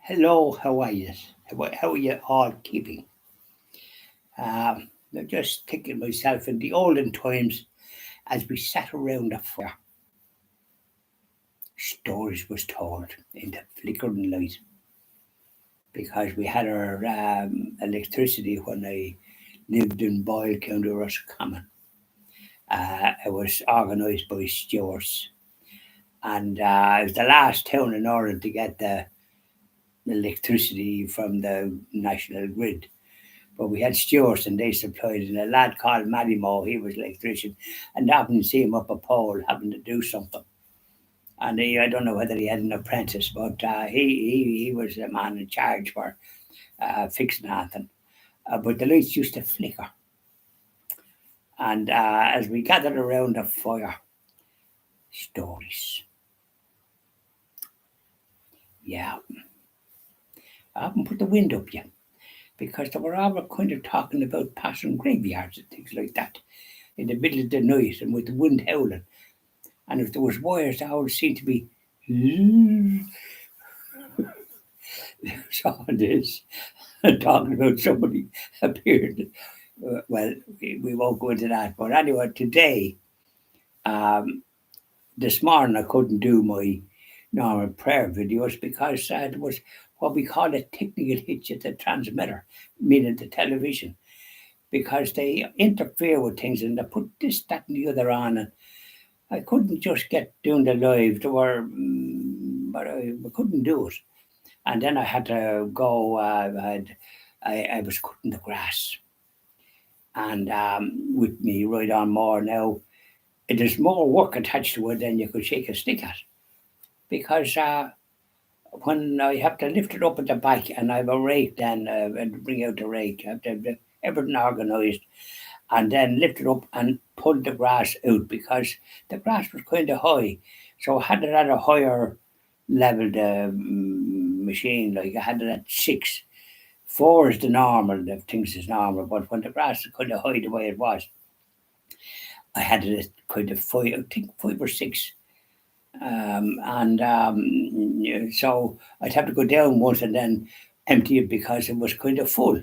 Hello, how are you? How are you all keeping? I'm just thinking myself in the olden times as we sat around a fire, stories was told in the flickering light because we had our electricity when I lived in Boyle, County Roscommon. It was organised by Stewarts, and it was the last town in Ireland to get the electricity from the national grid. But we had stewards and they supplied it. And a lad called Matty Moe, he was an electrician, and I happened to see him up a pole having to do something. And I don't know whether he had an apprentice, but he was the man in charge for fixing anything. But the lights used to flicker. And as we gathered around the fire, stories. Yeah, I haven't put the wind up yet because they were all kind of talking about passing graveyards and things like that in the middle of the night and with the wind howling. And if there was wires, they always seemed to be saw this talking about somebody appeared. Well, we won't go into that. But anyway, today, um, this morning, I couldn't do my normal prayer videos because there was what we call a technical hitch at the transmitter, meaning the television, because they interfere with things and they put this, that, and the other on. And I couldn't just get doing the live. There were, but I couldn't do it. And then I had to go. I was cutting the grass, and with me right on more now, there's more work attached to it than you could shake a stick at. Because when I have to lift it up at the back, and I have a rake, then and bring out the rake, I have to have everything organised, and then lift it up and pull the grass out because the grass was kind of high, so I had it at a higher level. The machine, like I had it at 6. 4 is the normal, the things is normal, but when the grass is kind of high the way it was, I had it at kind of 5, I think 5 or 6. And yeah, so I'd have to go down once and then empty it because it was kind of full.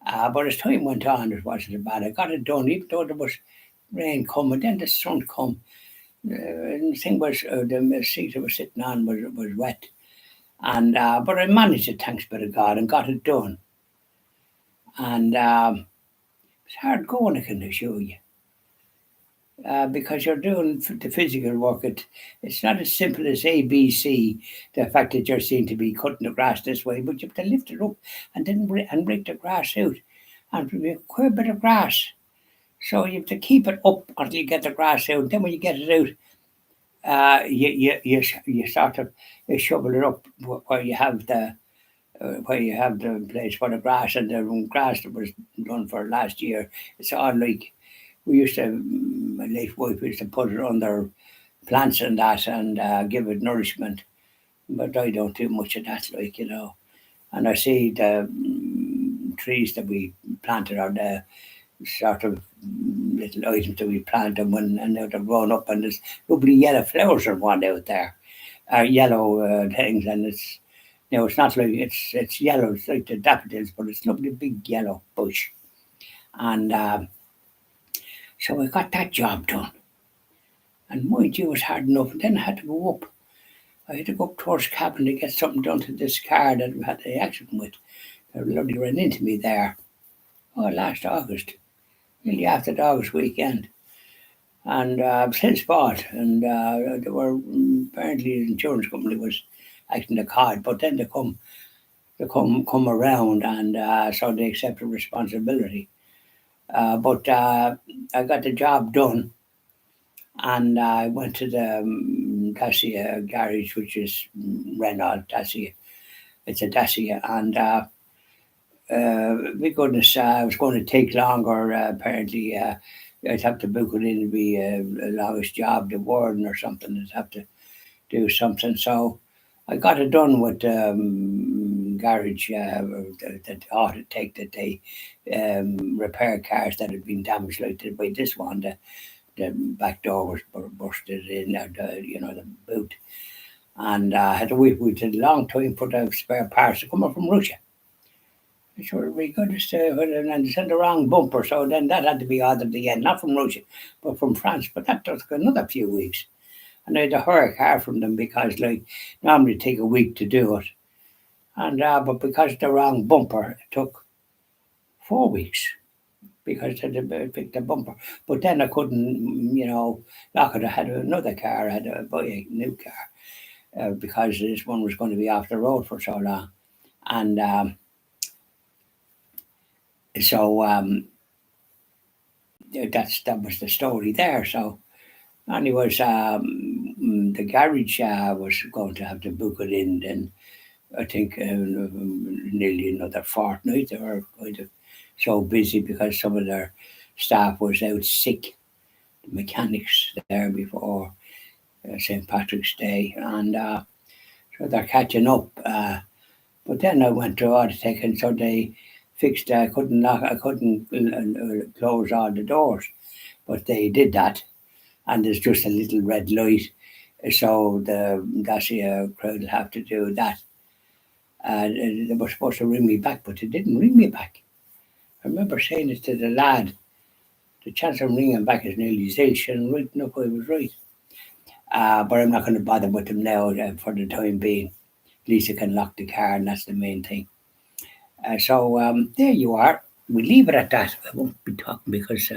But as time went on, it wasn't bad. I got it done, even though there was rain coming, then the sun come. And the thing was, the seat I was sitting on was wet. And but I managed it, thanks be to God, and got it done. And it's hard going, I can assure you, because you're doing the physical work. It's not as simple as ABC. The fact that you're seen to be cutting the grass this way, but you have to lift it up and then and break the grass out, and it'll be quite a bit of grass. So you have to keep it up until you get the grass out. Then when you get it out, you sort of shovel it up where you have the place for the grass, and the grass that was done for last year. It's all like we used to, my late wife used to put it under plants and that and give it nourishment. But I don't do much of that, like. And I see the trees that we planted are the sort of little items that we plant them when and now they're grown up and there's lovely yellow flowers are one out there, yellow things, and it's it's not like it's yellow, it's like the daffodils, but it's lovely big yellow bush. And so I got that job done. And mind you, it was hard enough. And then I had to go up. I had to go up towards cabin to get something done to this car that we had the accident with. They bloody ran into me there. Oh, last August, nearly after the August weekend. And since bought, and they were apparently the insurance company was acting the card, but then they come around, and so they accepted responsibility. But I got the job done, and I went to the Dacia garage, which is Renault Dacia. It's a Dacia, and my goodness, it was going to take longer. Apparently, I'd have to book it in to be a longest job, the warden or something. I'd have to do something. So I got it done with garage that ought to take that they repair cars that had been damaged like by this one. The back door was busted in, the boot. and had to wait. We did a long time for the spare parts to come up from Russia. Sure, we got to say, and sent the wrong bumper, so then that had to be ordered again, not from Russia, but from France. But that took another few weeks, and I had to hire a car from them because, like, normally it take a week to do it, and but because of the wrong bumper, it took 4 weeks because I had to pick the bumper. But then I couldn't, lock it. I had another car. I had to buy a new car because this one was going to be off the road for so long, and so that was the story there. So, and he was the garage was going to have to book it in. Then I think nearly another fortnight. They were kind of so busy because some of their staff was out sick, the mechanics there before St. Patrick's Day, and so they're catching up. But then I went to Autotech, and so they fixed. I couldn't lock. I couldn't close all the doors, but they did that, and there's just a little red light. So the Dacia crowd will have to do that. They were supposed to ring me back, but they didn't ring me back. I remember saying it to the lad. The chance of ringing back is nearly zilch, and right enough I was right. But I'm not going to bother with them now for the time being. At least I can lock the car, and that's the main thing. So there you are. We leave it at that. I won't be talking because